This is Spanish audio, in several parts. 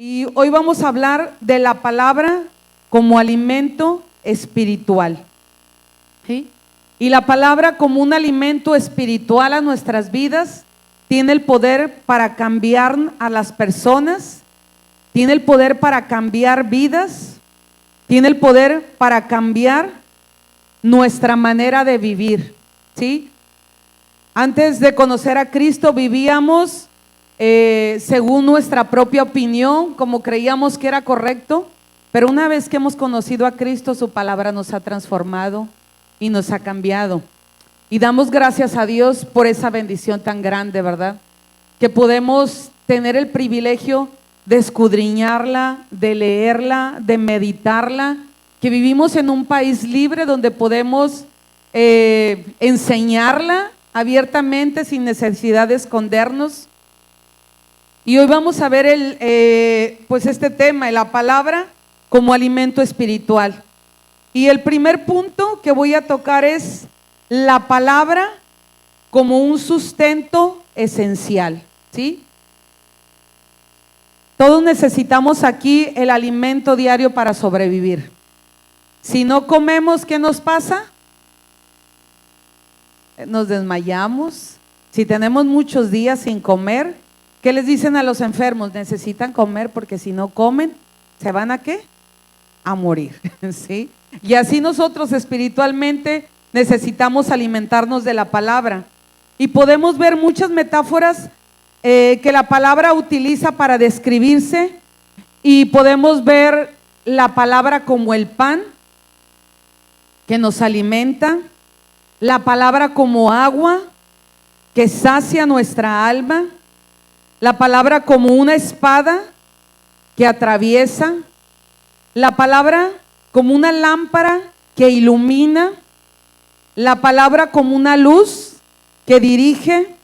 Y hoy vamos a hablar de la palabra como alimento espiritual. ¿Sí? Y la palabra como un alimento espiritual a nuestras vidas tiene el poder para cambiar a las personas, tiene el poder para cambiar vidas, tiene el poder para cambiar nuestra manera de vivir. ¿Sí? Antes de conocer a Cristo vivíamos según nuestra propia opinión, como creíamos que era correcto, pero una vez que hemos conocido a Cristo, su palabra nos ha transformado y nos ha cambiado. Y damos gracias a Dios por esa bendición tan grande, ¿verdad? Que podemos tener el privilegio de escudriñarla, de leerla, de meditarla, que vivimos en un país libre donde podemos enseñarla abiertamente sin necesidad de escondernos. Y hoy vamos a ver pues este tema, la palabra como alimento espiritual. Y el primer punto que voy a tocar es la palabra como un sustento esencial, ¿sí? Todos necesitamos aquí el alimento diario para sobrevivir. Si no comemos, ¿qué nos pasa? Nos desmayamos. Si tenemos muchos días sin comer, ¿qué les dicen a los enfermos? Necesitan comer porque si no comen, ¿se van a qué? A morir, ¿sí? Y así nosotros espiritualmente necesitamos alimentarnos de la palabra. Y podemos ver muchas metáforas que la palabra utiliza para describirse, y podemos ver la palabra como el pan que nos alimenta, la palabra como agua que sacia nuestra alma, la palabra como una espada que atraviesa, la palabra como una lámpara que ilumina, la palabra como una luz que dirige,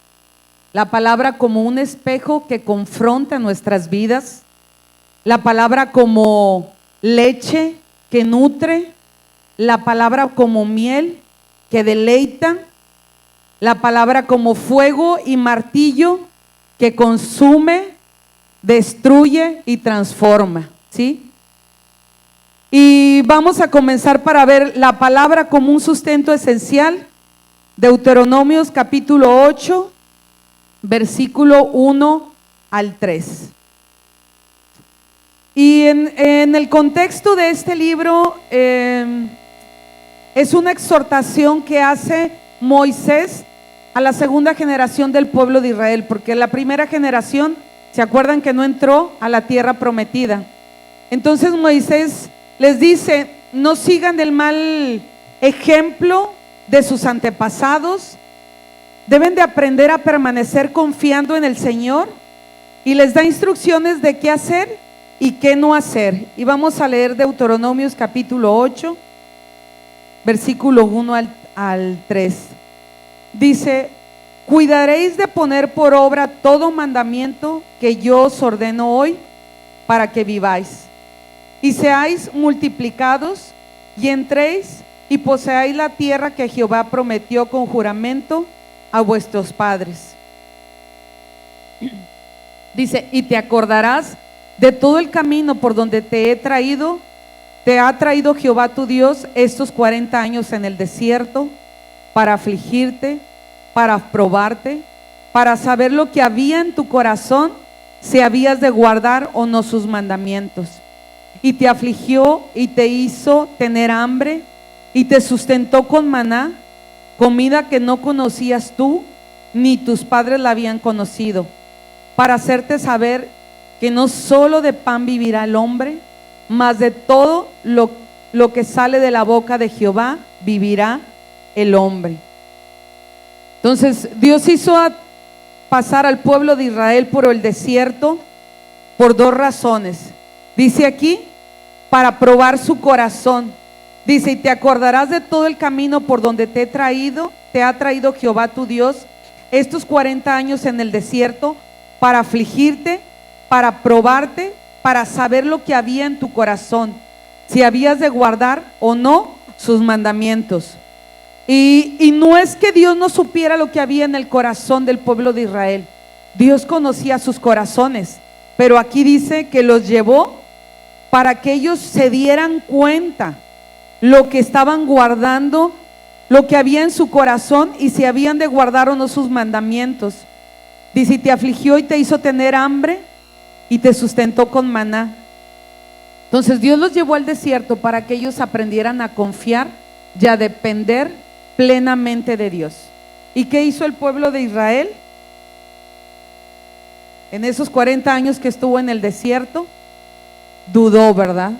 la palabra como un espejo que confronta nuestras vidas, la palabra como leche que nutre, la palabra como miel que deleita, la palabra como fuego y martillo que consume, destruye y transforma, ¿sí? Y vamos a comenzar para ver la palabra como un sustento esencial. Deuteronomios capítulo 8, versículo 1 al 3. Y en el contexto de este libro es una exhortación que hace Moisés a la segunda generación del pueblo de Israel, porque la primera generación, ¿se acuerdan que no entró a la tierra prometida? Entonces Moisés les dice: no sigan el mal ejemplo de sus antepasados, deben de aprender a permanecer confiando en el Señor, y les da instrucciones de qué hacer y qué no hacer. Y vamos a leer Deuteronomios capítulo 8, versículo 1 al 3. Dice: cuidaréis de poner por obra todo mandamiento que yo os ordeno hoy, para que viváis y seáis multiplicados, y entréis y poseáis la tierra que Jehová prometió con juramento a vuestros padres. Dice: y te acordarás de todo el camino por donde te ha traído Jehová tu Dios estos 40 años en el desierto, para afligirte, para probarte, para saber lo que había en tu corazón, si habías de guardar o no sus mandamientos. Y te afligió y te hizo tener hambre, y te sustentó con maná, comida que no conocías tú, ni tus padres la habían conocido, para hacerte saber que no solo de pan vivirá el hombre, mas de todo lo que sale de la boca de Jehová vivirá el hombre. Entonces Dios hizo pasar al pueblo de Israel por el desierto por dos razones. Dice aquí: para probar su corazón. Dice: y te acordarás de todo el camino por donde te ha traído Jehová tu Dios estos 40 años en el desierto, para afligirte, para probarte, para saber lo que había en tu corazón, si habías de guardar o no sus mandamientos. Y no es que Dios no supiera lo que había en el corazón del pueblo de Israel. Dios conocía sus corazones, pero aquí dice que los llevó para que ellos se dieran cuenta lo que estaban guardando, lo que había en su corazón y si habían de guardar o no sus mandamientos. Dice, y te afligió y te hizo tener hambre y te sustentó con maná. Entonces Dios los llevó al desierto para que ellos aprendieran a confiar y a depender plenamente de Dios. ¿Y qué hizo el pueblo de Israel? En esos 40 años que estuvo en el desierto, dudó, ¿verdad?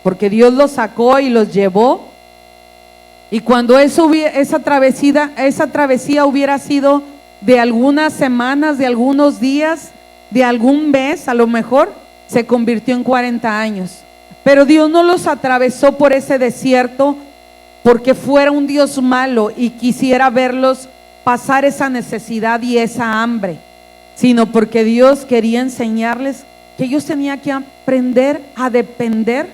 Porque Dios los sacó y los llevó. Y cuando esa travesía hubiera sido de algunas semanas, de algunos días, de algún mes, a lo mejor se convirtió en 40 años. Pero Dios no los atravesó por ese desierto porque fuera un Dios malo y quisiera verlos pasar esa necesidad y esa hambre, sino porque Dios quería enseñarles que ellos tenían que aprender a depender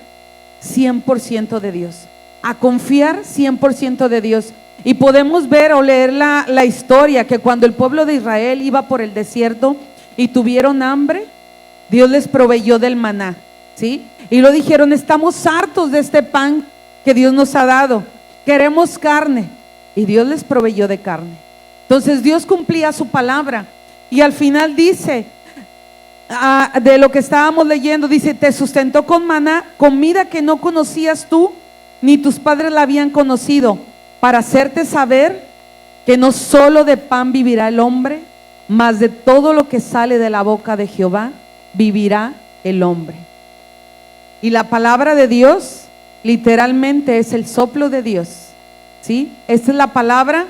100% de Dios, a confiar 100% de Dios. Y podemos ver o leer la historia que cuando el pueblo de Israel iba por el desierto y tuvieron hambre, Dios les proveyó del maná, ¿sí? Y lo dijeron, estamos hartos de este pan que Dios nos ha dado, queremos carne. Y Dios les proveyó de carne. Entonces Dios cumplía su palabra. Y al final dice, de lo que estábamos leyendo, dice, te sustentó con maná, comida que no conocías tú, ni tus padres la habían conocido, para hacerte saber que no solo de pan vivirá el hombre, mas de todo lo que sale de la boca de Jehová vivirá el hombre. Y la palabra de Dios literalmente es el soplo de Dios, ¿sí? Esta es la palabra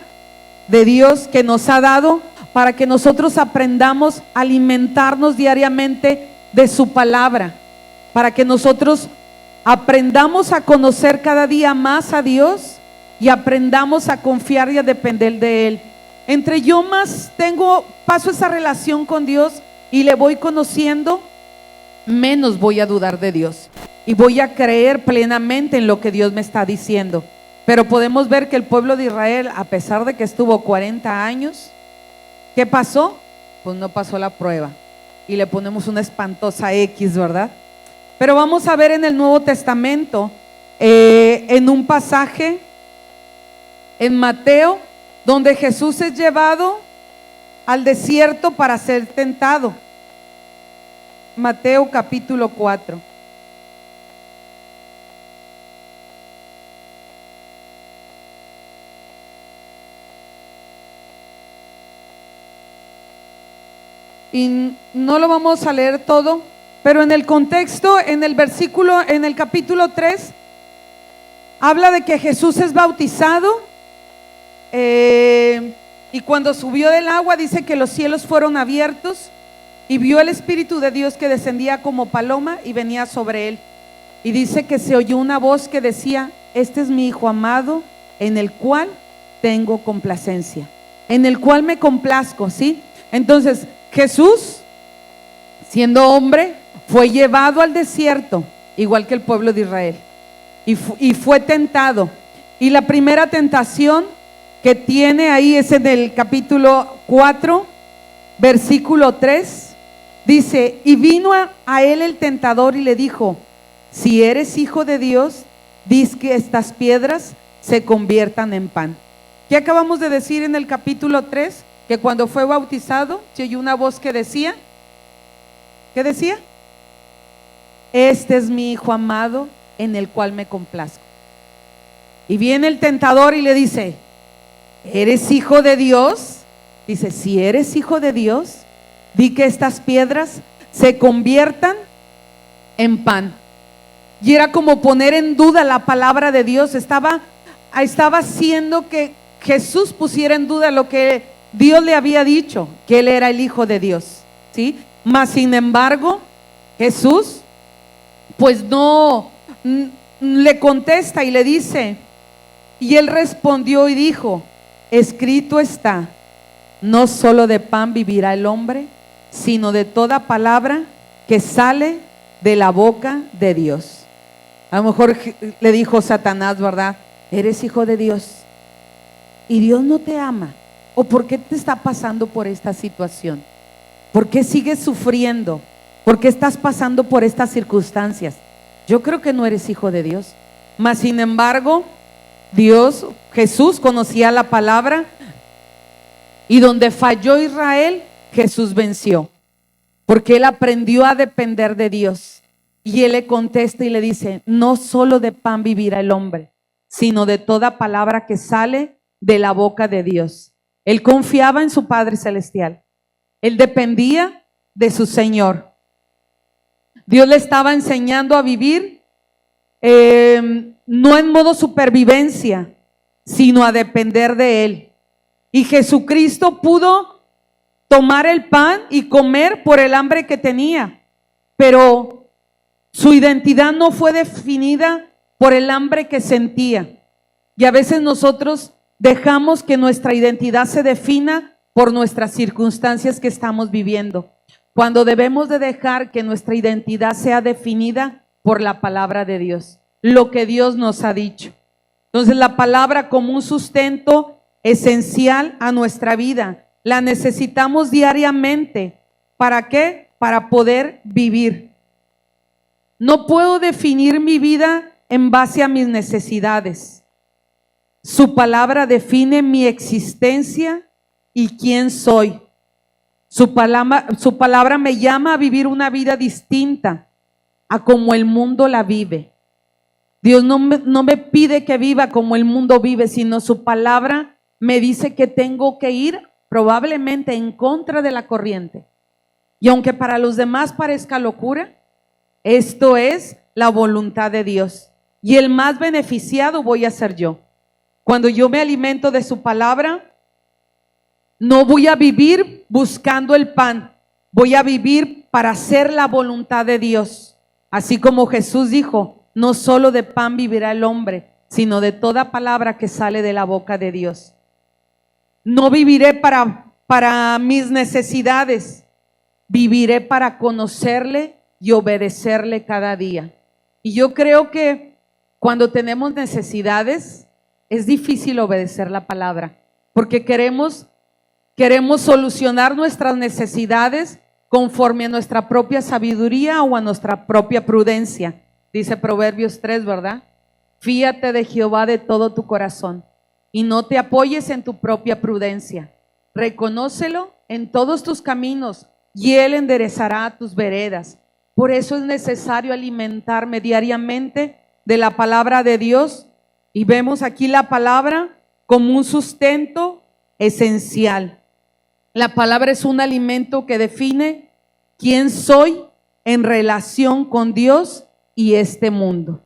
de Dios que nos ha dado para que nosotros aprendamos a alimentarnos diariamente de su palabra, para que nosotros aprendamos a conocer cada día más a Dios y aprendamos a confiar y a depender de Él. Entre yo más paso esa relación con Dios y le voy conociendo, menos voy a dudar de Dios y voy a creer plenamente en lo que Dios me está diciendo. Pero podemos ver que el pueblo de Israel, a pesar de que estuvo 40 años, ¿qué pasó? Pues no pasó la prueba y le ponemos una espantosa X, ¿verdad? Pero vamos a ver en el Nuevo Testamento, en un pasaje en Mateo, donde Jesús es llevado al desierto para ser tentado. Mateo capítulo 4. Y no lo vamos a leer todo, pero en el contexto, en el capítulo 3, habla de que Jesús es bautizado, y cuando subió del agua dice que los cielos fueron abiertos y vio el Espíritu de Dios que descendía como paloma y venía sobre él. Y dice que se oyó una voz que decía, este es mi Hijo amado, en el cual tengo complacencia, en el cual me complazco, ¿sí? Entonces Jesús, siendo hombre, fue llevado al desierto, igual que el pueblo de Israel, y fue tentado. Y la primera tentación que tiene ahí es en el capítulo 4, versículo 3, dice, y vino a él el tentador y le dijo, si eres hijo de Dios, diz que estas piedras se conviertan en pan. ¿Qué acabamos de decir en el capítulo 3? Que cuando fue bautizado, se oyó una voz que decía, ¿qué decía? Este es mi Hijo amado, en el cual me complazco. Y viene el tentador y le dice, ¿eres hijo de Dios? Dice, si eres hijo de Dios, di que estas piedras se conviertan en pan. Y era como poner en duda la palabra de Dios. Estaba haciendo que Jesús pusiera en duda lo que Dios le había dicho, que él era el Hijo de Dios, ¿sí? Mas sin embargo, Jesús pues no le contesta y le dice, y él respondió y dijo, escrito está, no solo de pan vivirá el hombre, sino de toda palabra que sale de la boca de Dios. A lo mejor le dijo Satanás, ¿verdad? Eres hijo de Dios y Dios no te ama. ¿O por qué te está pasando por esta situación? ¿Por qué sigues sufriendo? ¿Por qué estás pasando por estas circunstancias? Yo creo que no eres hijo de Dios. Mas sin embargo, Jesús conocía la palabra, y donde falló Israel, Jesús venció, porque él aprendió a depender de Dios. Y él le contesta y le dice: no solo de pan vivirá el hombre, sino de toda palabra que sale de la boca de Dios. Él confiaba en su Padre Celestial. Él dependía de su Señor. Dios le estaba enseñando a vivir no en modo supervivencia, sino a depender de Él. Y Jesucristo pudo tomar el pan y comer por el hambre que tenía, pero su identidad no fue definida por el hambre que sentía. Y a veces nosotros dejamos que nuestra identidad se defina por nuestras circunstancias que estamos viviendo, cuando debemos de dejar que nuestra identidad sea definida por la palabra de Dios, lo que Dios nos ha dicho. Entonces la palabra como un sustento esencial a nuestra vida, la necesitamos diariamente. ¿Para qué? Para poder vivir. No puedo definir mi vida en base a mis necesidades. Su palabra define mi existencia y quién soy. Su palabra me llama a vivir una vida distinta a como el mundo la vive. Dios no me pide que viva como el mundo vive, sino su palabra me dice que tengo que ir probablemente en contra de la corriente. Y aunque para los demás parezca locura, esto es la voluntad de Dios. Y el más beneficiado voy a ser yo. Cuando yo me alimento de su palabra, no voy a vivir buscando el pan, voy a vivir para hacer la voluntad de Dios. Así como Jesús dijo: no solo de pan vivirá el hombre, sino de toda palabra que sale de la boca de Dios. No viviré para mis necesidades, viviré para conocerle y obedecerle cada día. Y yo creo que cuando tenemos necesidades, es difícil obedecer la palabra, porque queremos solucionar nuestras necesidades conforme a nuestra propia sabiduría o a nuestra propia prudencia. Dice Proverbios 3, ¿verdad? Fíate de Jehová de todo tu corazón y no te apoyes en tu propia prudencia. Reconócelo en todos tus caminos y Él enderezará tus veredas. Por eso es necesario alimentarme diariamente de la palabra de Dios, y vemos aquí la palabra como un sustento esencial. La palabra es un alimento que define quién soy en relación con Dios y este mundo.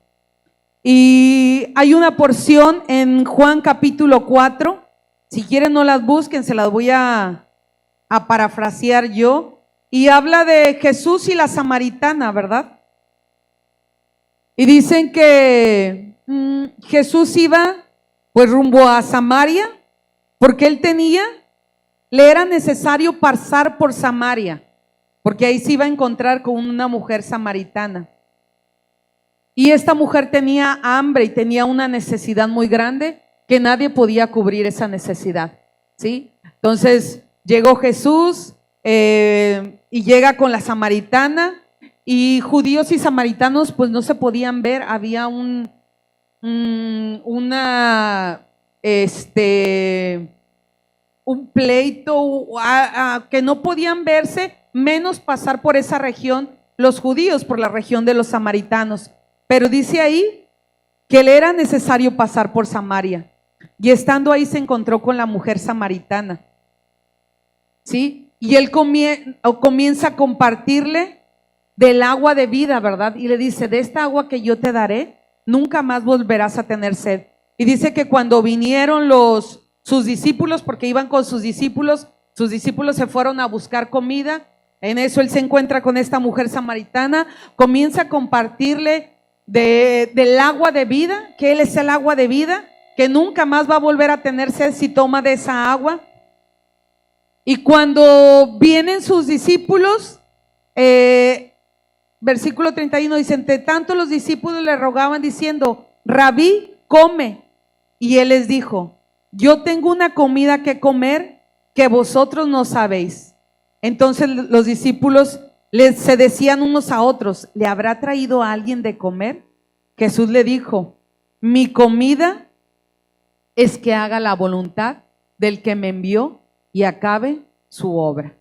Y hay una porción en Juan capítulo 4, si quieren no las busquen, se las voy a parafrasear yo, y habla de Jesús y la samaritana, ¿verdad? Y dicen que Jesús iba pues rumbo a Samaria, porque le era necesario pasar por Samaria, porque ahí se iba a encontrar con una mujer samaritana. Y esta mujer tenía hambre y tenía una necesidad muy grande que nadie podía cubrir esa necesidad, ¿sí? Entonces llegó Jesús y llega con la samaritana, y judíos y samaritanos pues no se podían ver, había un pleito que no podían verse, menos pasar por esa región los judíos, por la región de los samaritanos. Pero dice ahí que le era necesario pasar por Samaria, y estando ahí se encontró con la mujer samaritana, ¿sí? Y él comienza a compartirle del agua de vida, ¿verdad? Y le dice: de esta agua que yo te daré, nunca más volverás a tener sed. Y dice que cuando vinieron sus discípulos, porque iban con sus discípulos se fueron a buscar comida. En eso él se encuentra con esta mujer samaritana, comienza a compartirle del agua de vida, que él es el agua de vida, que nunca más va a volver a tener sed si toma de esa agua. Y cuando vienen sus discípulos, versículo 31 dice: entre tanto los discípulos le rogaban diciendo: Rabí, come. Y él les dijo: yo tengo una comida que comer que vosotros no sabéis. Entonces los discípulos se decían unos a otros, ¿le habrá traído a alguien de comer? Jesús le dijo, mi comida es que haga la voluntad del que me envió y acabe su obra.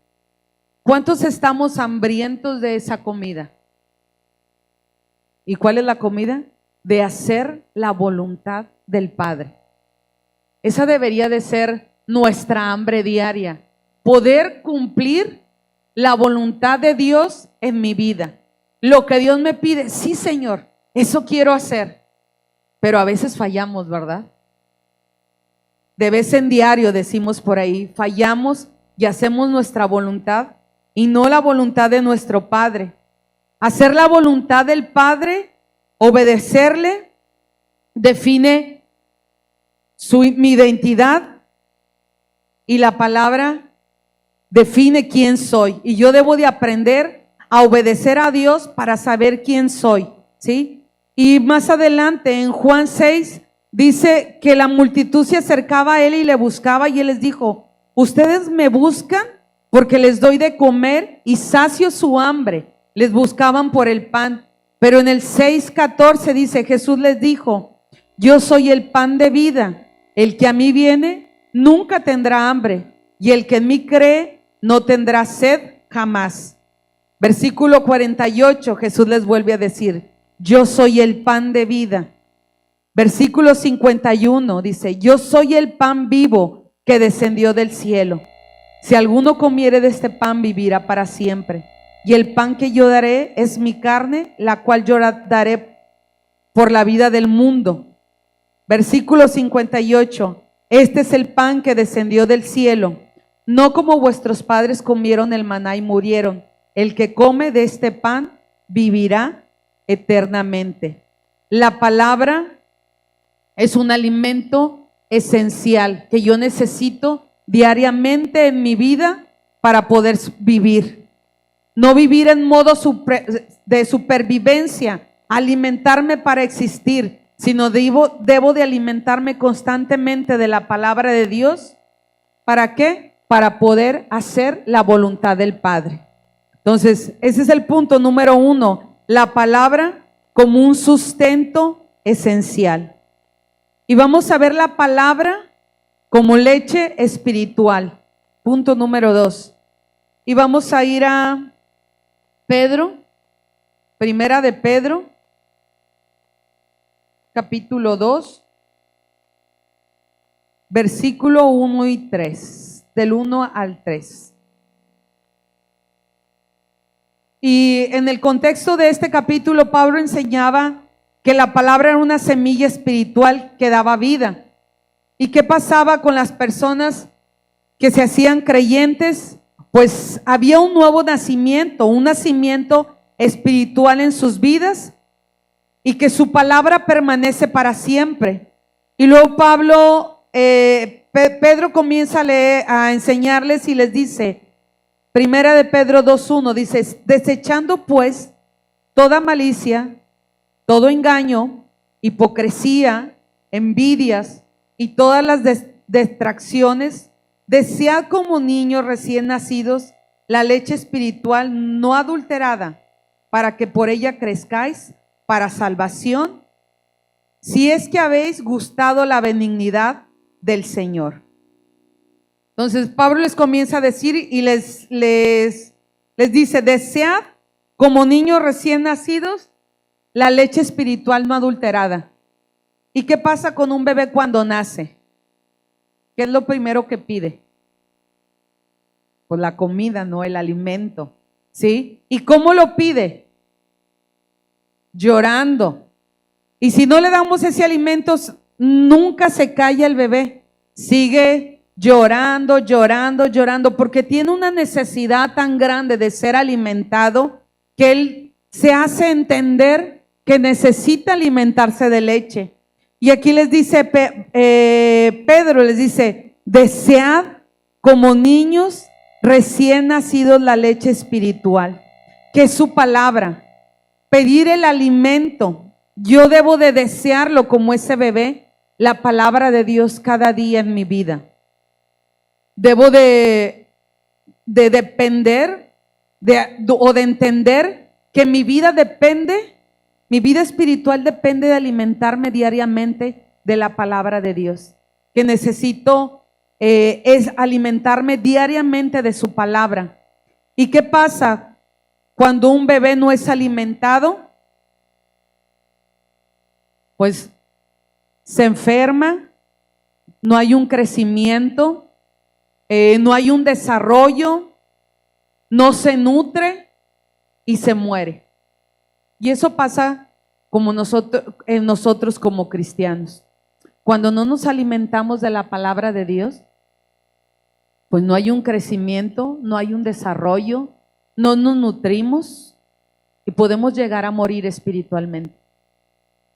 ¿Cuántos estamos hambrientos de esa comida? ¿Y cuál es la comida? De hacer la voluntad del Padre. Esa debería de ser nuestra hambre diaria, poder cumplir la voluntad de Dios en mi vida. Lo que Dios me pide, sí, Señor, eso quiero hacer. Pero a veces fallamos, ¿verdad? De vez en diario decimos por ahí, fallamos y hacemos nuestra voluntad y no la voluntad de nuestro Padre. Hacer la voluntad del Padre, obedecerle, define mi identidad, y la palabra define quién soy. Y yo debo de aprender a obedecer a Dios para saber quién soy, ¿sí? Y más adelante en Juan 6 dice que la multitud se acercaba a él y le buscaba, y él les dijo, ustedes me buscan porque les doy de comer y sacio su hambre. Les buscaban por el pan. Pero en el 6:14 dice, Jesús les dijo, yo soy el pan de vida. El que a mí viene nunca tendrá hambre, y el que en mí cree no tendrá sed jamás. Versículo 48, Jesús les vuelve a decir, yo soy el pan de vida. Versículo 51 dice, yo soy el pan vivo que descendió del cielo. Si alguno comiere de este pan, vivirá para siempre. Y el pan que yo daré es mi carne, la cual yo daré por la vida del mundo. Versículo 58, este es el pan que descendió del cielo, no como vuestros padres comieron el maná y murieron. El que come de este pan vivirá eternamente. La palabra es un alimento esencial que yo necesito diariamente en mi vida para poder vivir. No vivir en modo de supervivencia, alimentarme para existir, sino debo de alimentarme constantemente de la palabra de Dios. ¿Para qué? Para poder hacer la voluntad del Padre. Entonces, ese es el punto número 1, la palabra como un sustento esencial. Y vamos a ver la palabra como leche espiritual. Punto número 2. Y vamos a ir a Pedro, primera de Pedro, capítulo 2, versículo 1 y 3, del 1 al 3. Y en el contexto de este capítulo, Pablo enseñaba que la palabra era una semilla espiritual que daba vida. ¿Y qué pasaba con las personas que se hacían creyentes? Pues había un nuevo nacimiento, un nacimiento espiritual en sus vidas, y que su palabra permanece para siempre. Y luego Pedro comienza a enseñarles y les dice, primera de Pedro 2:1, dice, desechando pues toda malicia, todo engaño, hipocresía, envidias y todas las distracciones, desead como niños recién nacidos la leche espiritual no adulterada, para que por ella crezcáis para salvación, si es que habéis gustado la benignidad del Señor. Entonces Pablo les comienza a decir y les dice, desead como niños recién nacidos la leche espiritual no adulterada. ¿Y qué pasa con un bebé cuando nace? ¿Qué es lo primero que pide? Pues la comida, no el alimento, ¿sí? ¿Y cómo lo pide? Llorando. Y si no le damos ese alimento, nunca se calla el bebé. Sigue llorando, llorando, llorando, porque tiene una necesidad tan grande de ser alimentado que él se hace entender que necesita alimentarse de leche. Y aquí les dice, Pedro les dice, desead como niños recién nacidos la leche espiritual, que es su palabra. Pedir el alimento, yo debo de desearlo como ese bebé, la palabra de Dios cada día en mi vida. Debo de depender o de entender que mi vida espiritual depende de alimentarme diariamente de la palabra de Dios, que necesito es alimentarme diariamente de su palabra. ¿Y qué pasa cuando un bebé no es alimentado? Pues se enferma, no hay un crecimiento, no hay un desarrollo, no se nutre y se muere. Y eso pasa como nosotros como cristianos. Cuando no nos alimentamos de la palabra de Dios, pues no hay un crecimiento, no hay un desarrollo, no nos nutrimos y podemos llegar a morir espiritualmente.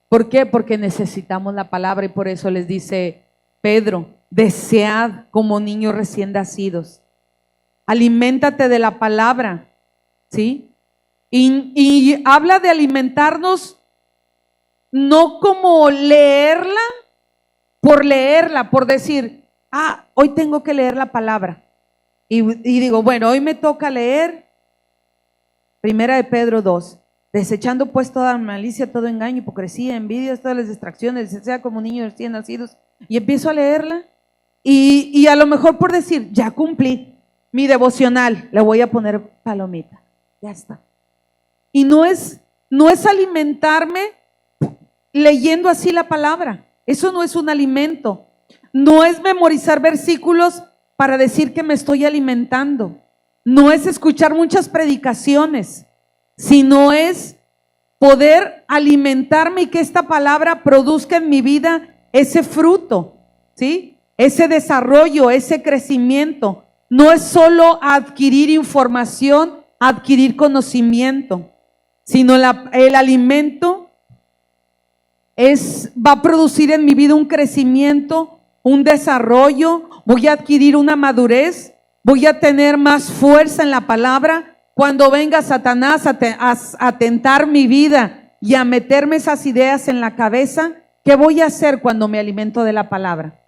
¿Por qué? Porque necesitamos la palabra, y por eso les dice Pedro: desead como niños recién nacidos. Aliméntate de la palabra, ¿sí? Y habla de alimentarnos no como leerla, por decir, hoy tengo que leer la palabra. Y digo, bueno, hoy me toca leer Primera de Pedro 2. Desechando pues toda malicia, todo engaño, hipocresía, envidias, todas las distracciones, sea como niños recién nacidos. Y empiezo a leerla y a lo mejor por decir, ya cumplí mi devocional, le voy a poner palomita, ya está. Y no es alimentarme leyendo así la palabra. Eso no es un alimento. No es memorizar versículos para decir que me estoy alimentando. No es escuchar muchas predicaciones, sino es poder alimentarme y que esta palabra produzca en mi vida ese fruto, ¿sí? Ese desarrollo, ese crecimiento. No es solo adquirir información, adquirir conocimiento, sino el alimento va a producir en mi vida un crecimiento, un desarrollo. Voy a adquirir una madurez, voy a tener más fuerza en la palabra. Cuando venga Satanás a tentar mi vida y a meterme esas ideas en la cabeza, ¿qué voy a hacer cuando me alimento de la palabra?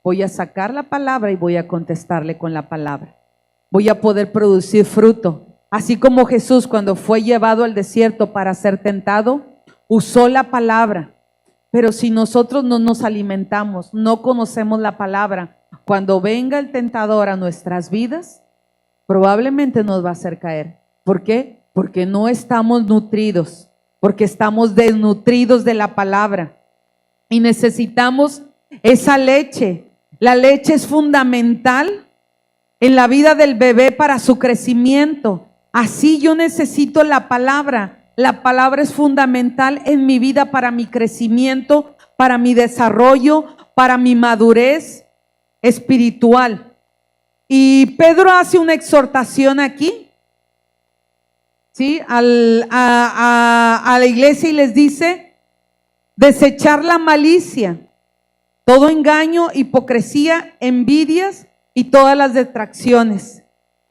Voy a sacar la palabra y voy a contestarle con la palabra. Voy a poder producir fruto. Así como Jesús, cuando fue llevado al desierto para ser tentado, usó la palabra. Pero si nosotros no nos alimentamos, no conocemos la palabra, cuando venga el tentador a nuestras vidas, probablemente nos va a hacer caer. ¿Por qué? Porque no estamos nutridos, porque estamos desnutridos de la palabra y necesitamos esa leche. La leche es fundamental en la vida del bebé para su crecimiento. Así yo necesito la palabra. La palabra es fundamental en mi vida para mi crecimiento, para mi desarrollo, para mi madurez espiritual. Y Pedro hace una exhortación aquí, ¿sí? A la iglesia, y les dice: desechar la malicia, todo engaño, hipocresía, envidias y todas las detracciones.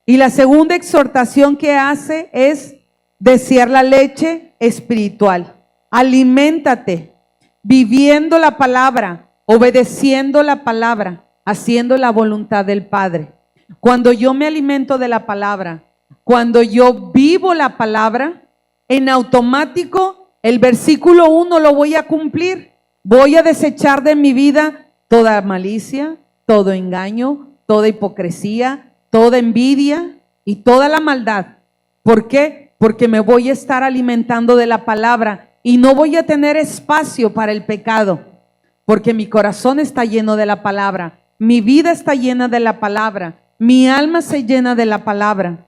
Y la segunda exhortación que hace es desear la leche espiritual. Aliméntate viviendo la palabra, obedeciendo la palabra, haciendo la voluntad del Padre. Cuando yo me alimento de la palabra, cuando yo vivo la palabra, en automático el versículo 1 lo voy a cumplir. Voy a desechar de mi vida toda malicia, todo engaño, toda hipocresía, toda envidia y toda la maldad. ¿Por qué? Porque me voy a estar alimentando de la palabra y no voy a tener espacio para el pecado, porque mi corazón está lleno de la palabra, mi vida está llena de la palabra, mi alma se llena de la palabra.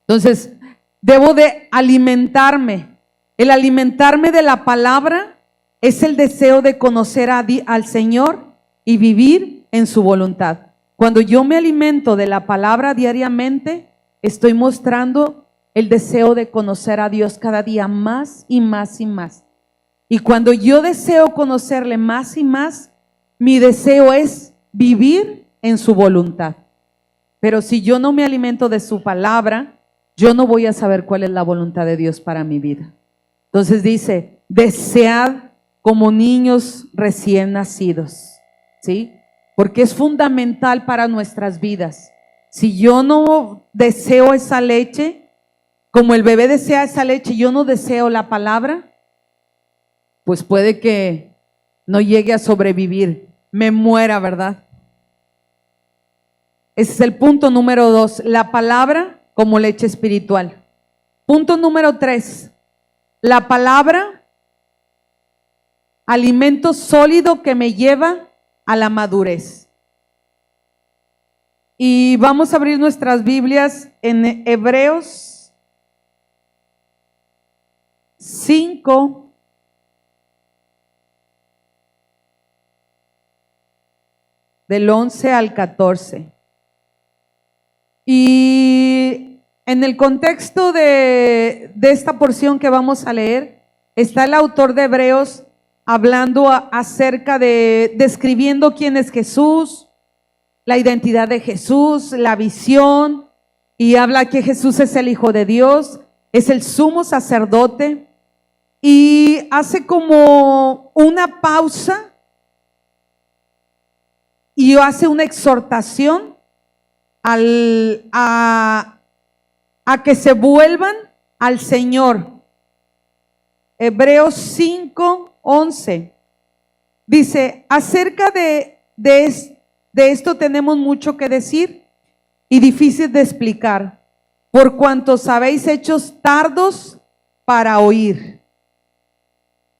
Entonces, debo de alimentarme. El alimentarme de la palabra es el deseo de conocer al Señor y vivir en su voluntad. Cuando yo me alimento de la palabra diariamente, estoy mostrando el deseo de conocer a Dios cada día más y más y más. Y cuando yo deseo conocerle más y más, mi deseo es vivir en su voluntad. Pero si yo no me alimento de su palabra, yo no voy a saber cuál es la voluntad de Dios para mi vida. Entonces dice: desead como niños recién nacidos, ¿sí? Porque es fundamental para nuestras vidas. Si yo no deseo esa leche, como el bebé desea esa leche, yo no deseo la palabra, pues puede que no llegue a sobrevivir, me muera, ¿verdad? Ese es el punto número 2, la palabra como leche espiritual. Punto número 3, la palabra, alimento sólido que me lleva a la madurez. Y vamos a abrir nuestras Biblias en Hebreos 5. Del 11 al 14. Y en el contexto de esta porción que vamos a leer, está el autor de Hebreos hablando acerca describiendo quién es Jesús, la identidad de Jesús, la visión, y habla que Jesús es el Hijo de Dios, es el sumo sacerdote, y hace como una pausa y hace una exhortación a que se vuelvan al Señor. Hebreos 5:11 dice, acerca de esto tenemos mucho que decir y difícil de explicar, por cuantos habéis hechos tardos para oír.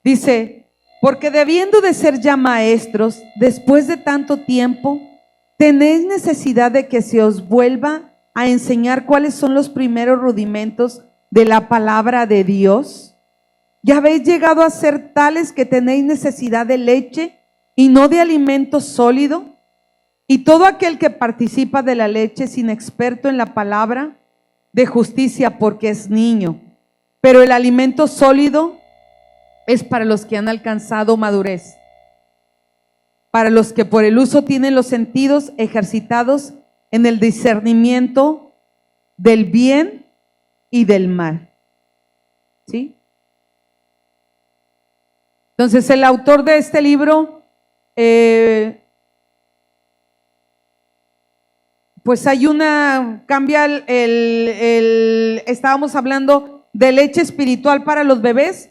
Dice, porque debiendo de ser ya maestros, después de tanto tiempo, tenéis necesidad de que se os vuelva a enseñar cuáles son los primeros rudimentos de la palabra de Dios. Ya habéis llegado a ser tales que tenéis necesidad de leche y no de alimento sólido. Y todo aquel que participa de la leche es inexperto en la palabra de justicia porque es niño. Pero el alimento sólido es para los que han alcanzado madurez, para los que por el uso tienen los sentidos ejercitados en el discernimiento del bien y del mal. ¿Sí? Entonces el autor de este libro, pues hay cambia estábamos hablando de leche espiritual para los bebés.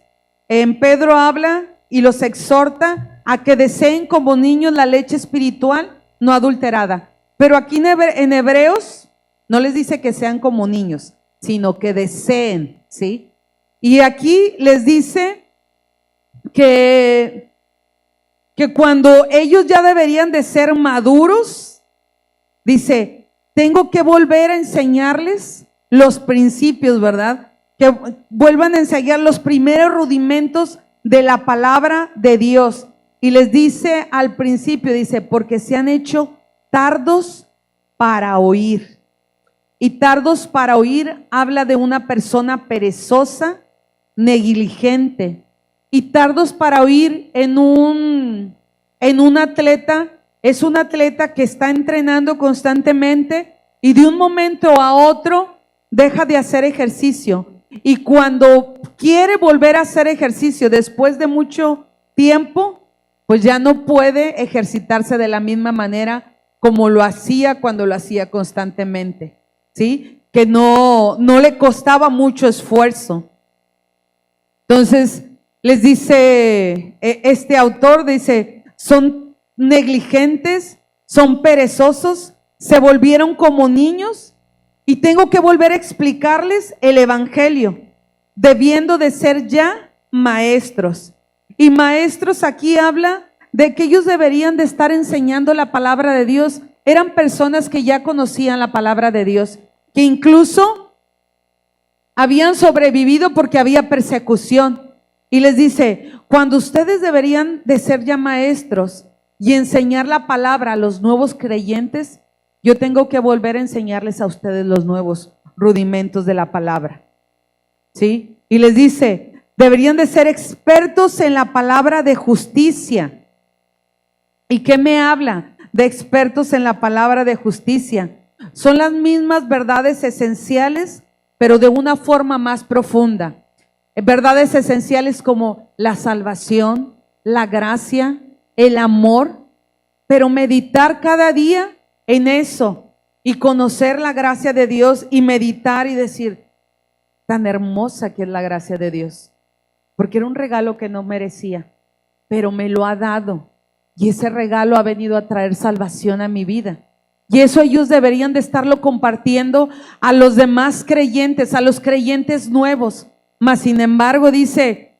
En Pedro habla y los exhorta a que deseen como niños la leche espiritual no adulterada. Pero aquí en Hebreos no les dice que sean como niños, sino que deseen, ¿sí? Y aquí les dice que cuando ellos ya deberían de ser maduros, dice, tengo que volver a enseñarles los principios, ¿verdad? Que vuelvan a enseñar los primeros rudimentos de la palabra de Dios. Y les dice al principio, dice, porque se han hecho tardos para oír. Y tardos para oír habla de una persona perezosa, negligente. Y tardos para oír en un atleta, es un atleta que está entrenando constantemente y de un momento a otro deja de hacer ejercicio. Y cuando quiere volver a hacer ejercicio después de mucho tiempo, pues ya no puede ejercitarse de la misma manera como lo hacía cuando lo hacía constantemente, ¿sí? Que no le costaba mucho esfuerzo. Entonces, les dice, este autor dice, son negligentes, son perezosos, se volvieron como niños. Y tengo que volver a explicarles el evangelio, debiendo de ser ya maestros. Y maestros aquí habla de que ellos deberían de estar enseñando la palabra de Dios. Eran personas que ya conocían la palabra de Dios, que incluso habían sobrevivido porque había persecución. Y les dice, cuando ustedes deberían de ser ya maestros y enseñar la palabra a los nuevos creyentes, yo tengo que volver a enseñarles a ustedes los nuevos rudimentos de la palabra, ¿sí? Y les dice, deberían de ser expertos en la palabra de justicia. ¿Y qué me habla de expertos en la palabra de justicia? Son las mismas verdades esenciales, pero de una forma más profunda. Verdades esenciales como la salvación, la gracia, el amor, pero meditar cada día en eso y conocer la gracia de Dios y meditar y decir, tan hermosa que es la gracia de Dios, porque era un regalo que no merecía, pero me lo ha dado, y ese regalo ha venido a traer salvación a mi vida. Y eso ellos deberían de estarlo compartiendo a los demás creyentes, a los creyentes nuevos. Mas sin embargo dice,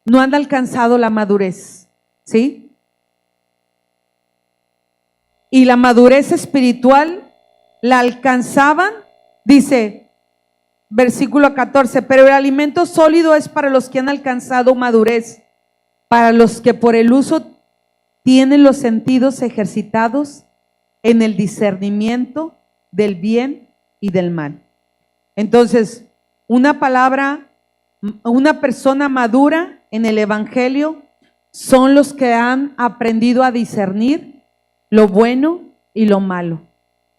no han alcanzado la madurez, ¿sí? Y la madurez espiritual la alcanzaban, dice, versículo 14, pero el alimento sólido es para los que han alcanzado madurez, para los que por el uso tienen los sentidos ejercitados en el discernimiento del bien y del mal. Entonces, una persona madura en el evangelio son los que han aprendido a discernir lo bueno y lo malo.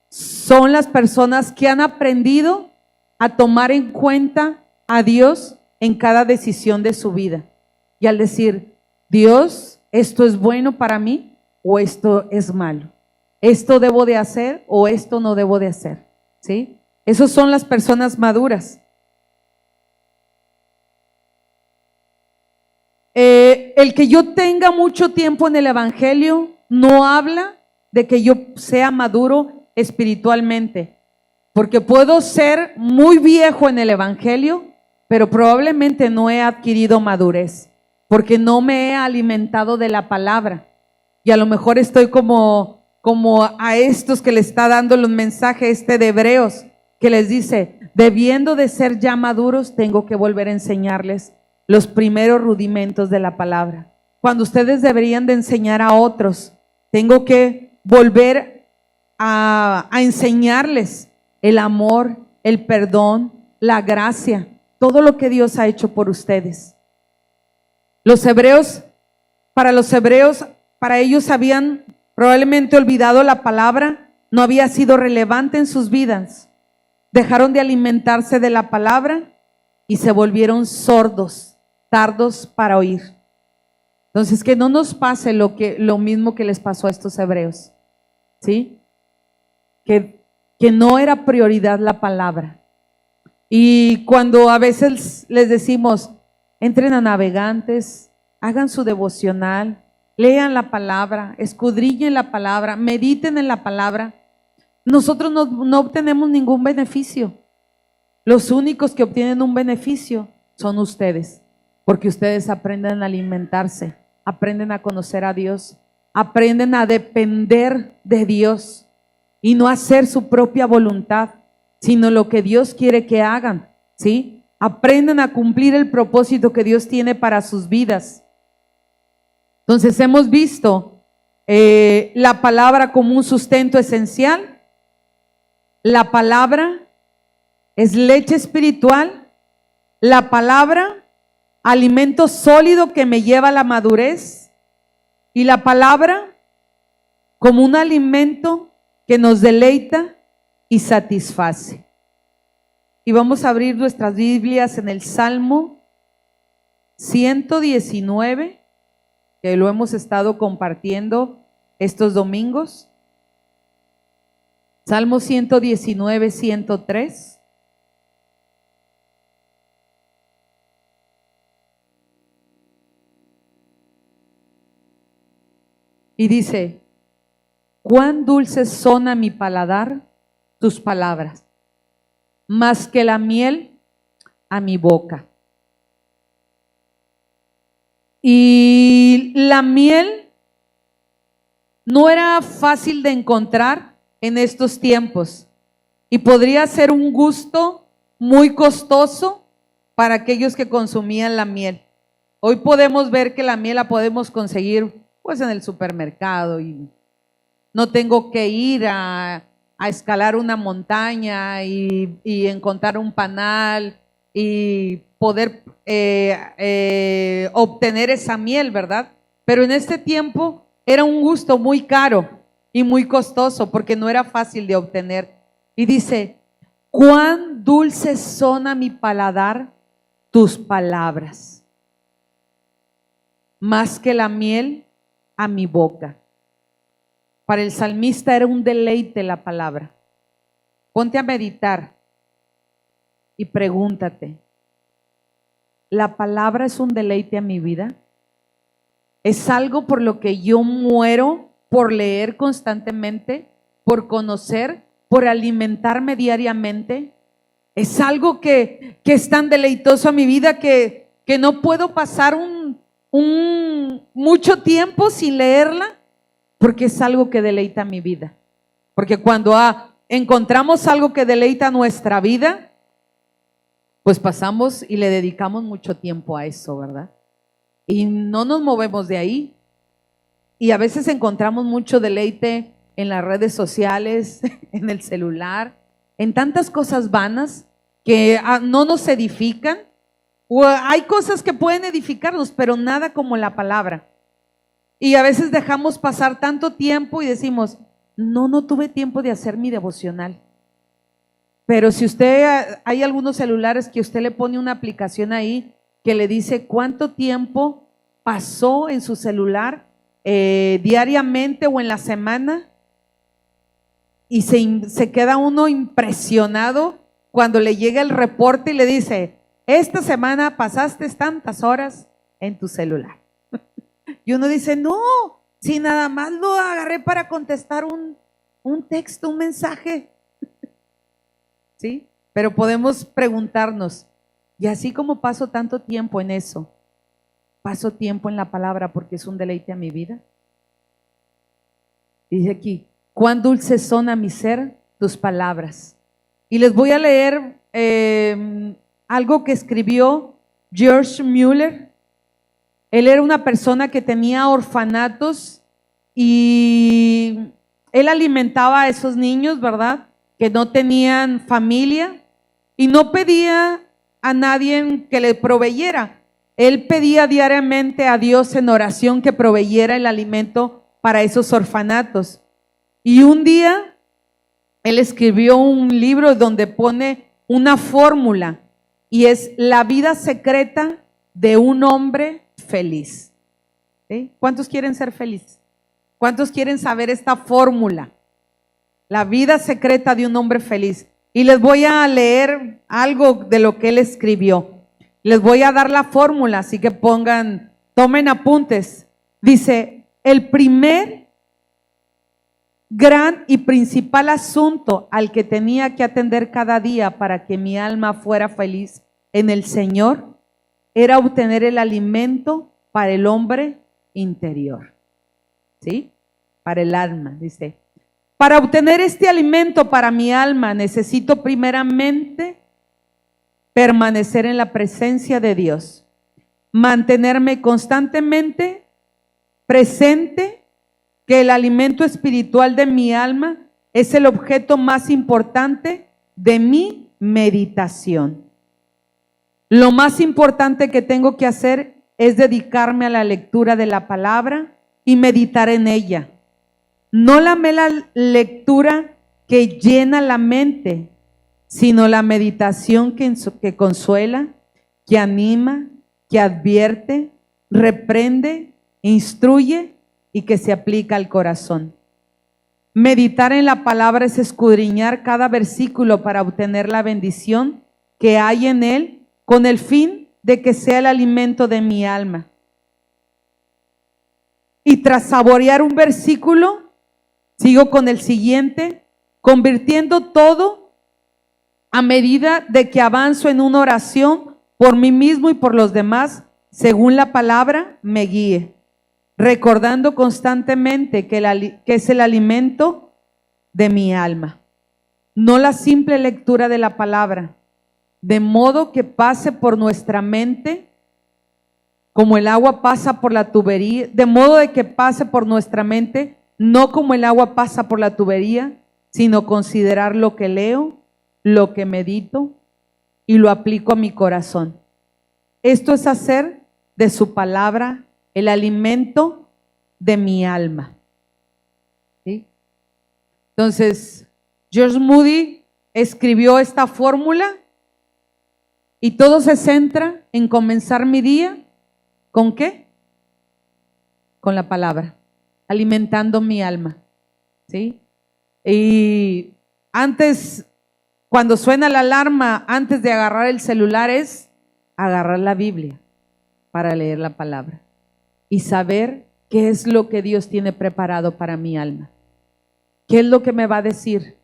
Son las personas que han aprendido a tomar en cuenta a Dios en cada decisión de su vida. Y al decir, Dios, ¿esto es bueno para mí o esto es malo? ¿Esto debo de hacer o esto no debo de hacer? ¿Sí? Esas son las personas maduras. El que yo tenga mucho tiempo en el evangelio no habla de que yo sea maduro espiritualmente, porque puedo ser muy viejo en el evangelio, pero probablemente no he adquirido madurez, porque no me he alimentado de la palabra. Y a lo mejor estoy como a estos que le está dando los mensajes de Hebreos, que les dice, debiendo de ser ya maduros, tengo que volver a enseñarles los primeros rudimentos de la palabra. Cuando ustedes deberían de enseñar a otros, tengo que volver a enseñarles el amor, el perdón, la gracia, todo lo que Dios ha hecho por ustedes. Los hebreos, para ellos habían probablemente olvidado la palabra, no había sido relevante en sus vidas. Dejaron de alimentarse de la palabra y se volvieron sordos, tardos para oír. Entonces, que no nos pase lo mismo que les pasó a estos hebreos, ¿sí? Que no era prioridad la palabra. Y cuando a veces les decimos, entren a Navegantes, hagan su devocional, lean la palabra, escudriñen la palabra, mediten en la palabra, nosotros no obtenemos ningún beneficio. Los únicos que obtienen un beneficio son ustedes, porque ustedes aprenden a alimentarse, aprenden a conocer a Dios, aprenden a depender de Dios y no hacer su propia voluntad, sino lo que Dios quiere que hagan, ¿sí? Aprenden a cumplir el propósito que Dios tiene para sus vidas. Entonces hemos visto la palabra como un sustento esencial. La palabra es leche espiritual. La palabra, alimento sólido que me lleva a la madurez. Y la palabra como un alimento que nos deleita y satisface. Y vamos a abrir nuestras Biblias en el Salmo 119, que lo hemos estado compartiendo estos domingos. Salmo 119, 103. Y dice, cuán dulces son a mi paladar tus palabras, más que la miel a mi boca. Y la miel no era fácil de encontrar en estos tiempos y podría ser un gusto muy costoso para aquellos que consumían la miel. Hoy podemos ver que la miel la podemos conseguir pues en el supermercado y no tengo que ir a escalar una montaña y encontrar un panal y poder obtener esa miel, ¿verdad? Pero en este tiempo era un gusto muy caro y muy costoso porque no era fácil de obtener. Y dice, cuán dulces son a mi paladar tus palabras, más que la miel a mi boca. Para el salmista era un deleite la palabra. ponte a meditar y pregúntate, ¿la palabra es un deleite a mi vida? ¿Es algo por lo que yo muero por leer constantemente, por conocer, por alimentarme diariamente? ¿Es algo que es tan deleitoso a mi vida que no puedo pasar mucho tiempo sin leerla? Porque es algo que deleita mi vida. Porque cuando encontramos algo que deleita nuestra vida, pues pasamos y le dedicamos mucho tiempo a eso, ¿verdad? Y no nos movemos de ahí. Y a veces encontramos mucho deleite en las redes sociales, en el celular, en tantas cosas vanas que no nos edifican. O hay cosas que pueden edificarnos, pero nada como la palabra. Y a veces dejamos pasar tanto tiempo y decimos, no tuve tiempo de hacer mi devocional. Pero si hay algunos celulares que usted le pone una aplicación ahí que le dice cuánto tiempo pasó en su celular diariamente o en la semana, y se queda uno impresionado cuando le llega el reporte y le dice, esta semana pasaste tantas horas en tu celular. Y uno dice, no, si nada más lo agarré para contestar un texto, un mensaje. ¿Sí? Pero podemos preguntarnos, y así como paso tanto tiempo en eso, paso tiempo en la palabra porque es un deleite a mi vida. Dice aquí, cuán dulces son a mi ser tus palabras. Y les voy a leer algo que escribió George Mueller. Él era una persona que tenía orfanatos y él alimentaba a esos niños, ¿verdad?, que no tenían familia, y no pedía a nadie que le proveyera. Él pedía diariamente a Dios en oración que proveyera el alimento para esos orfanatos. Y un día él escribió un libro donde pone una fórmula, y es la vida secreta de un hombre feliz. ¿Sí? ¿Cuántos quieren ser felices? ¿Cuántos quieren saber esta fórmula? La vida secreta de un hombre feliz. Y les voy a leer algo de lo que él escribió. Les voy a dar la fórmula, así que tomen apuntes. Dice, el primer gran y principal asunto al que tenía que atender cada día para que mi alma fuera feliz en el Señor era obtener el alimento para el hombre interior. ¿Sí? Para el alma, dice. Para obtener este alimento para mi alma, necesito primeramente permanecer en la presencia de Dios, mantenerme constantemente presente que el alimento espiritual de mi alma es el objeto más importante de mi meditación. Lo más importante que tengo que hacer es dedicarme a la lectura de la palabra y meditar en ella. No la mera lectura que llena la mente, sino la meditación que consuela, que anima, que advierte, reprende, instruye y que se aplica al corazón. Meditar en la palabra es escudriñar cada versículo para obtener la bendición que hay en él, con el fin de que sea el alimento de mi alma. Y tras saborear un versículo, sigo con el siguiente, convirtiendo todo a medida de que avanzo en una oración por mí mismo y por los demás, según la palabra me guíe, recordando constantemente que es el alimento de mi alma, no la simple lectura de la palabra, de modo que pase por nuestra mente como el agua pasa por la tubería, de modo de que pase por nuestra mente no como el agua pasa por la tubería, sino considerar lo que leo, lo que medito y lo aplico a mi corazón. Esto es hacer de su palabra el alimento de mi alma. ¿Sí? Entonces, George Moody escribió esta fórmula y todo se centra en comenzar mi día ¿con qué? Con la palabra, alimentando mi alma. ¿Sí? Y antes cuando suena la alarma antes de agarrar el celular es agarrar la Biblia para leer la palabra y saber qué es lo que Dios tiene preparado para mi alma. ¿Qué es lo que me va a decir?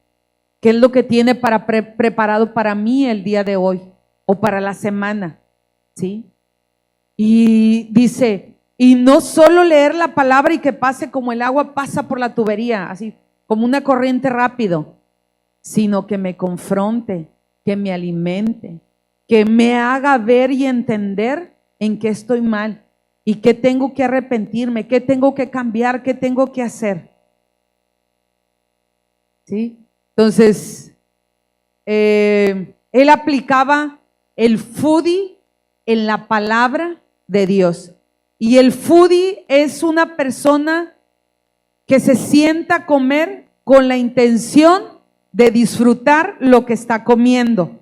¿Qué es lo que tiene preparado para mí el día de hoy o para la semana? ¿Sí? Y dice, y no solo leer la palabra y que pase como el agua pasa por la tubería, así como una corriente rápido, sino que me confronte, que me alimente, que me haga ver y entender en qué estoy mal y qué tengo que arrepentirme, qué tengo que cambiar, qué tengo que hacer. ¿Sí? Entonces, él aplicaba el foodie en la palabra de Dios. Y el foodie es una persona que se sienta a comer con la intención de disfrutar lo que está comiendo.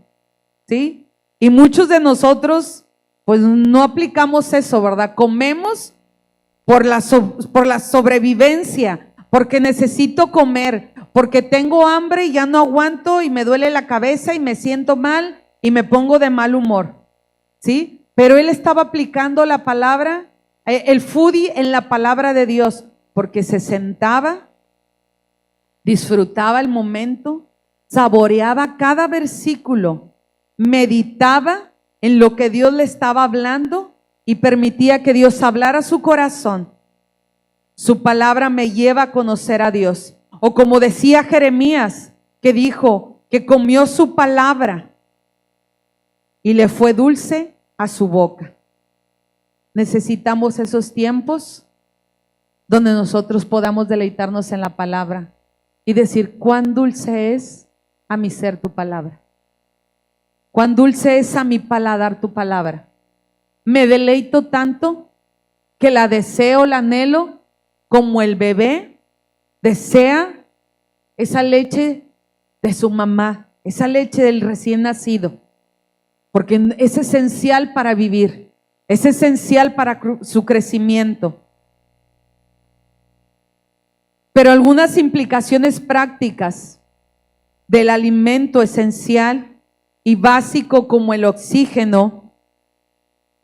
¿Sí? Y muchos de nosotros, pues no aplicamos eso, ¿verdad? Comemos por la sobrevivencia, porque necesito comer, porque tengo hambre y ya no aguanto y me duele la cabeza y me siento mal y me pongo de mal humor. ¿Sí? Pero él estaba aplicando la palabra, el foodie en la palabra de Dios, porque se sentaba, disfrutaba el momento, saboreaba cada versículo, meditaba en lo que Dios le estaba hablando y permitía que Dios hablara a su corazón. Su palabra me lleva a conocer a Dios. O como decía Jeremías, que dijo que comió su palabra y le fue dulce a su boca. Necesitamos esos tiempos donde nosotros podamos deleitarnos en la palabra y decir, cuán dulce es a mi ser tu palabra. Cuán dulce es a mi paladar tu palabra. Me deleito tanto que la deseo, la anhelo, como el bebé desea esa leche de su mamá, esa leche del recién nacido, porque es esencial para vivir, es esencial para su crecimiento. Pero algunas implicaciones prácticas del alimento esencial y básico como el oxígeno,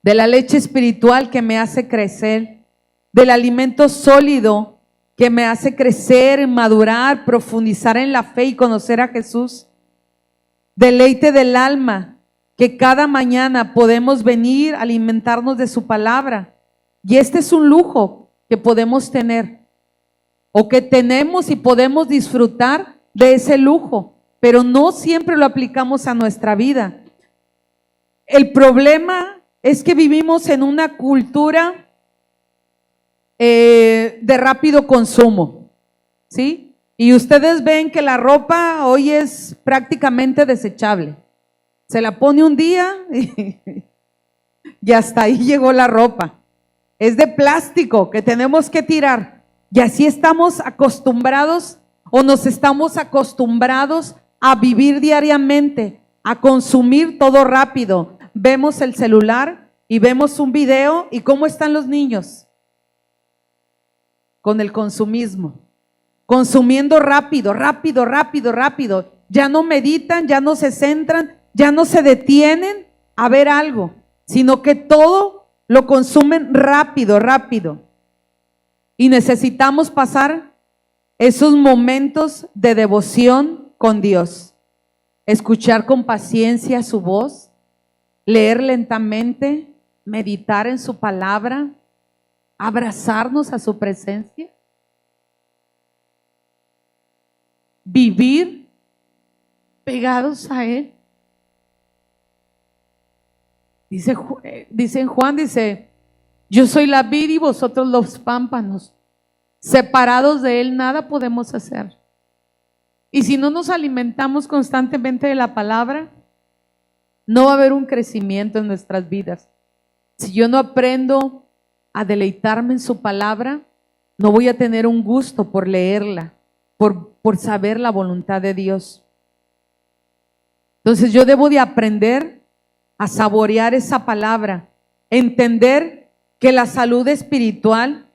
de la leche espiritual que me hace crecer, del alimento sólido que me hace crecer, madurar, profundizar en la fe y conocer a Jesús, deleite del alma, que cada mañana podemos venir a alimentarnos de su palabra. Y este es un lujo que podemos tener, o que tenemos y podemos disfrutar de ese lujo, pero no siempre lo aplicamos a nuestra vida. El problema es que vivimos en una cultura de rápido consumo, ¿sí? Y ustedes ven que la ropa hoy es prácticamente desechable. Se la pone un día y hasta ahí llegó la ropa. Es de plástico que tenemos que tirar. Y así estamos acostumbrados o nos estamos acostumbrados a vivir diariamente, a consumir todo rápido. Vemos el celular y vemos un video y ¿cómo están los niños? Con el consumismo, consumiendo rápido, rápido, rápido, rápido. Ya no meditan, ya no se centran, ya no se detienen a ver algo, sino que todo lo consumen rápido, rápido. Y necesitamos pasar esos momentos de devoción con Dios, escuchar con paciencia su voz, leer lentamente, meditar en su palabra, abrazarnos a su presencia, vivir pegados a Él. Dice en Juan, yo soy la vid y vosotros los pámpanos. Separados de Él nada podemos hacer. Y si no nos alimentamos constantemente de la palabra, no va a haber un crecimiento en nuestras vidas. Si yo no aprendo a deleitarme en su palabra, no voy a tener un gusto por leerla, por saber la voluntad de Dios. Entonces yo debo de aprender a saborear esa palabra, entender que la salud espiritual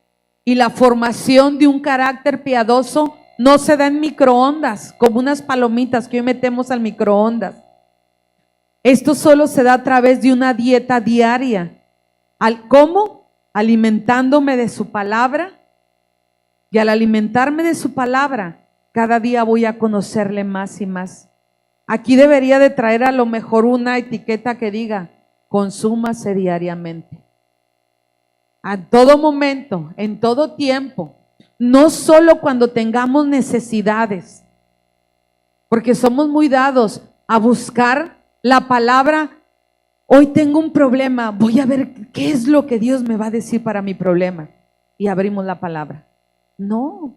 y la formación de un carácter piadoso no se da en microondas, como unas palomitas que hoy metemos al microondas. Esto solo se da a través de una dieta diaria. ¿Cómo? Alimentándome de su palabra. Y al alimentarme de su palabra, cada día voy a conocerle más y más. Aquí debería de traer a lo mejor una etiqueta que diga, consúmase diariamente. A todo momento, en todo tiempo, no solo cuando tengamos necesidades, porque somos muy dados a buscar la palabra. Hoy tengo un problema, voy a ver qué es lo que Dios me va a decir para mi problema. Y abrimos la palabra. No,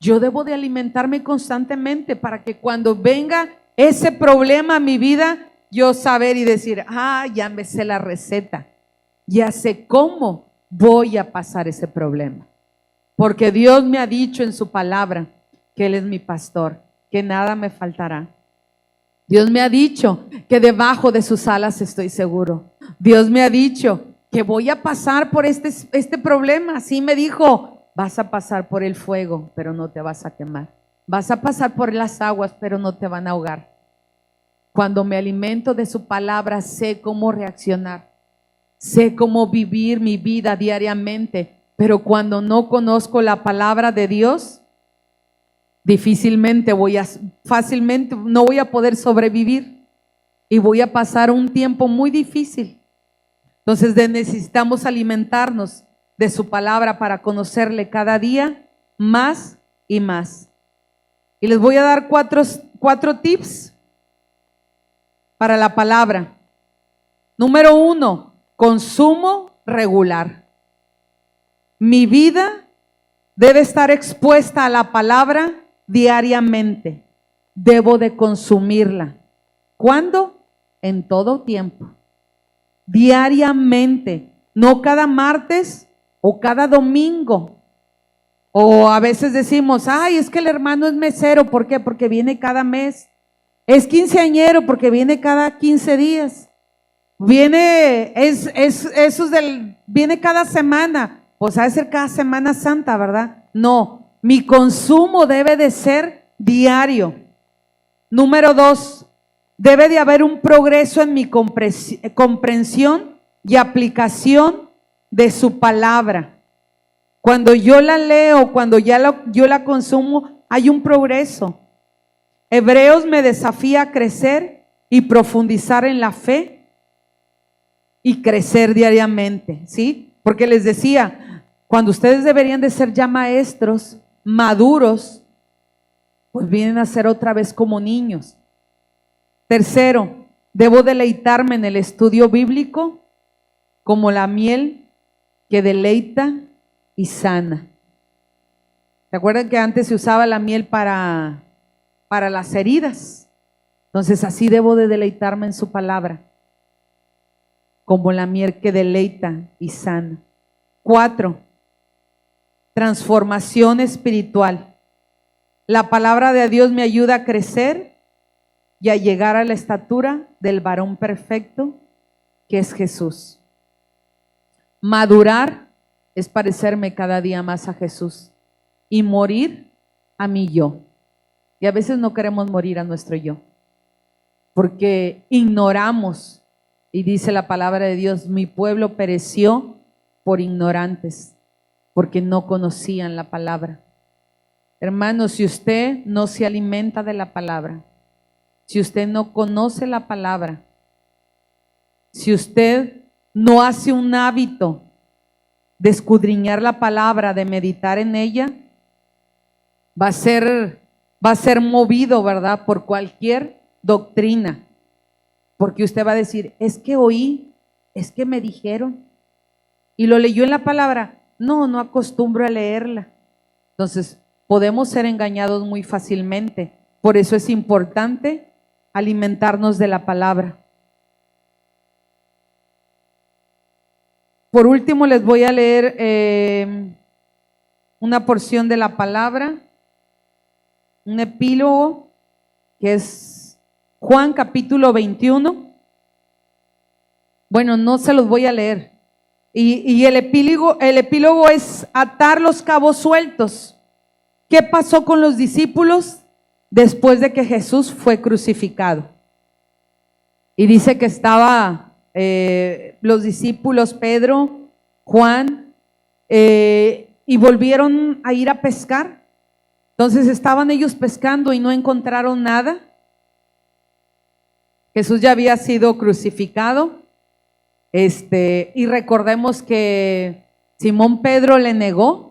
yo debo de alimentarme constantemente para que cuando venga ese problema a mi vida, yo saber y decir, ya me sé la receta, ya sé cómo voy a pasar ese problema. Porque Dios me ha dicho en su palabra que Él es mi pastor, que nada me faltará. Dios me ha dicho que debajo de sus alas estoy seguro. Dios me ha dicho que voy a pasar por este problema. Así me dijo, vas a pasar por el fuego, pero no te vas a quemar. Vas a pasar por las aguas, pero no te van a ahogar. Cuando me alimento de su palabra, sé cómo reaccionar. Sé cómo vivir mi vida diariamente. Pero cuando no conozco la palabra de Dios, fácilmente no voy a poder sobrevivir y voy a pasar un tiempo muy difícil. Entonces necesitamos alimentarnos de su palabra para conocerle cada día más y más. Y les voy a dar cuatro tips para la palabra. Número 1, consumo regular. Mi vida debe estar expuesta a la palabra diariamente. Debo de consumirla. ¿Cuándo? En todo tiempo. Diariamente. No cada martes o cada domingo. O a veces decimos, es que el hermano es mesero. ¿Por qué? Porque viene cada mes. Es quinceañero porque viene cada 15 días. Viene cada semana. Pues ha de ser cada Semana Santa, ¿verdad? No, mi consumo debe de ser diario. Número 2, debe de haber un progreso en mi comprensión y aplicación de su palabra. Cuando yo la leo, cuando yo la consumo, hay un progreso. Hebreos me desafía a crecer y profundizar en la fe y crecer diariamente, ¿sí? Porque les decía, cuando ustedes deberían de ser ya maestros, maduros, pues vienen a ser otra vez como niños. Tercero, debo deleitarme en el estudio bíblico como la miel que deleita y sana. ¿Se acuerdan que antes se usaba la miel para las heridas? Entonces así debo de deleitarme en su palabra, como la miel que deleita y sana. 4, transformación espiritual. La palabra de Dios me ayuda a crecer y a llegar a la estatura del varón perfecto que es Jesús. Madurar es parecerme cada día más a Jesús y morir a mi yo. Y a veces no queremos morir a nuestro yo, porque ignoramos, y dice la palabra de Dios, mi pueblo pereció por ignorantes, porque no conocían la palabra. Hermanos, si usted no se alimenta de la palabra, si usted no conoce la palabra, si usted no hace un hábito de escudriñar la palabra, de meditar en ella, va a ser movido, ¿verdad?, por cualquier doctrina, porque usted va a decir, es que oí, es que me dijeron, y lo leyó en la palabra. No acostumbro a leerla. Entonces podemos ser engañados muy fácilmente. Por eso es importante alimentarnos de la palabra. Por último, les voy a leer una porción de la palabra, un epílogo, que es Juan capítulo 21. Bueno, no se los voy a leer. Y el epílogo es atar los cabos sueltos ¿Qué pasó con los discípulos después de que Jesús fue crucificado? Y dice que estaba los discípulos Pedro, Juan, y volvieron a ir a pescar. Entonces estaban ellos pescando y no encontraron nada. Jesús ya había sido crucificado. Y recordemos que Simón Pedro le negó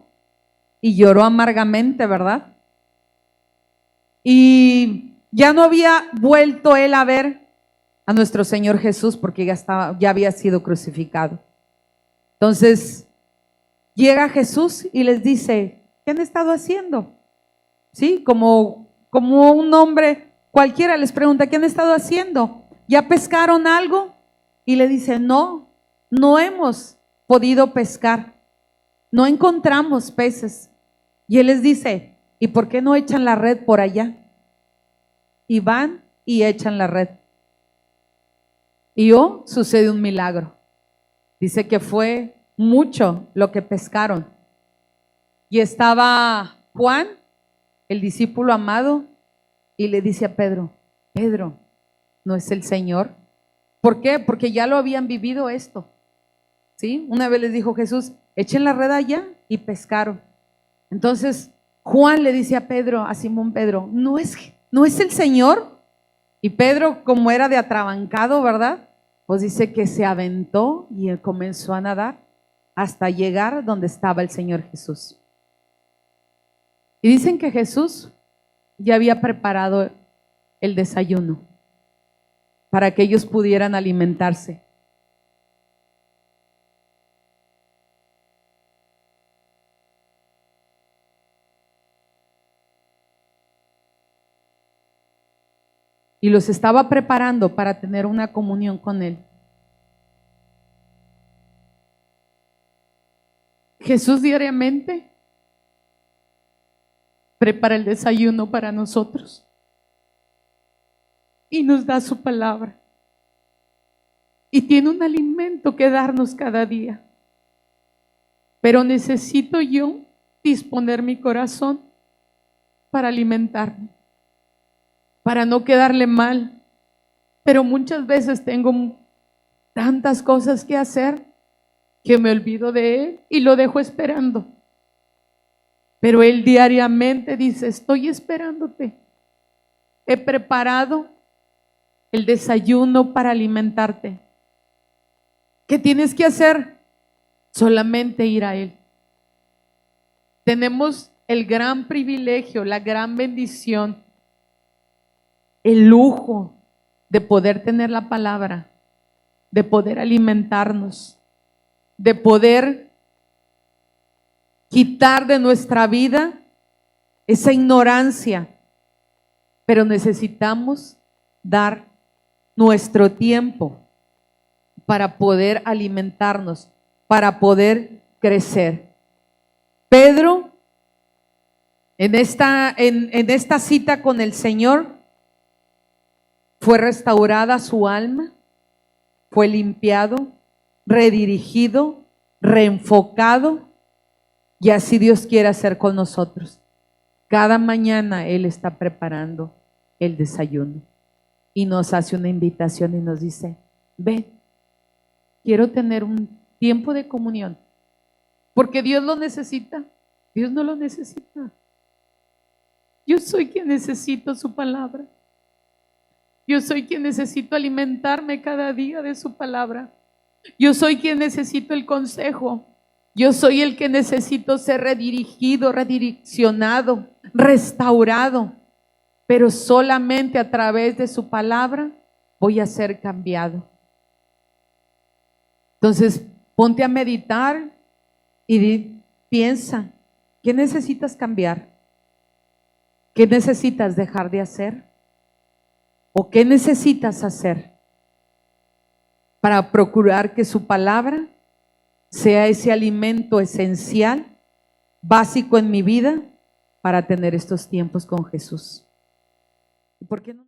y lloró amargamente, ¿verdad? Y ya no había vuelto él a ver a nuestro Señor Jesús porque ya había sido crucificado. Entonces llega Jesús y les dice: ¿qué han estado haciendo? Sí, como un hombre cualquiera les pregunta: ¿qué han estado haciendo? ¿Ya pescaron algo? Y le dice: no hemos podido pescar, no encontramos peces. Y él les dice: ¿y por qué no echan la red por allá? Y van y echan la red. Y sucede un milagro. Dice que fue mucho lo que pescaron. Y estaba Juan, el discípulo amado, y le dice a Pedro: Pedro, ¿no es el Señor? ¿Por qué? Porque ya lo habían vivido esto. ¿Sí? Una vez les dijo Jesús: echen la red allá, y pescaron. Entonces Juan le dice a Pedro, a Simón Pedro: ¿no es el Señor? Y Pedro, como era de atrabancado, ¿verdad? Pues dice que se aventó y él comenzó a nadar hasta llegar donde estaba el Señor Jesús. Y dicen que Jesús ya había preparado el desayuno para que ellos pudieran alimentarse. Y los estaba preparando para tener una comunión con Él. Jesús diariamente prepara el desayuno para nosotros y nos da su palabra. Y tiene un alimento que darnos cada día. Pero necesito yo disponer mi corazón para alimentarme, para no quedarle mal. Pero muchas veces tengo tantas cosas que hacer que me olvido de Él y lo dejo esperando. Pero Él diariamente dice: estoy esperándote. He preparado el desayuno para alimentarte. ¿Qué tienes que hacer? Solamente ir a Él. Tenemos el gran privilegio, la gran bendición, el lujo de poder tener la palabra, de poder alimentarnos, de poder quitar de nuestra vida esa ignorancia. Pero necesitamos dar nuestro tiempo para poder alimentarnos, para poder crecer. Pedro, en esta cita con el Señor, fue restaurada su alma, fue limpiado, redirigido, reenfocado, y así Dios quiere hacer con nosotros. Cada mañana Él está preparando el desayuno y nos hace una invitación y nos dice: ven, quiero tener un tiempo de comunión, porque Dios lo necesita. Dios no lo necesita. Yo soy quien necesito su palabra. Yo soy quien necesito alimentarme cada día de su palabra. Yo soy quien necesito el consejo. Yo soy el que necesito ser redirigido, redireccionado, restaurado. Pero solamente a través de su palabra voy a ser cambiado. Entonces, ponte a meditar y piensa: ¿qué necesitas cambiar? ¿Qué necesitas dejar de hacer? ¿O qué necesitas hacer para procurar que su palabra sea ese alimento esencial, básico en mi vida, para tener estos tiempos con Jesús? ¿Y por qué no?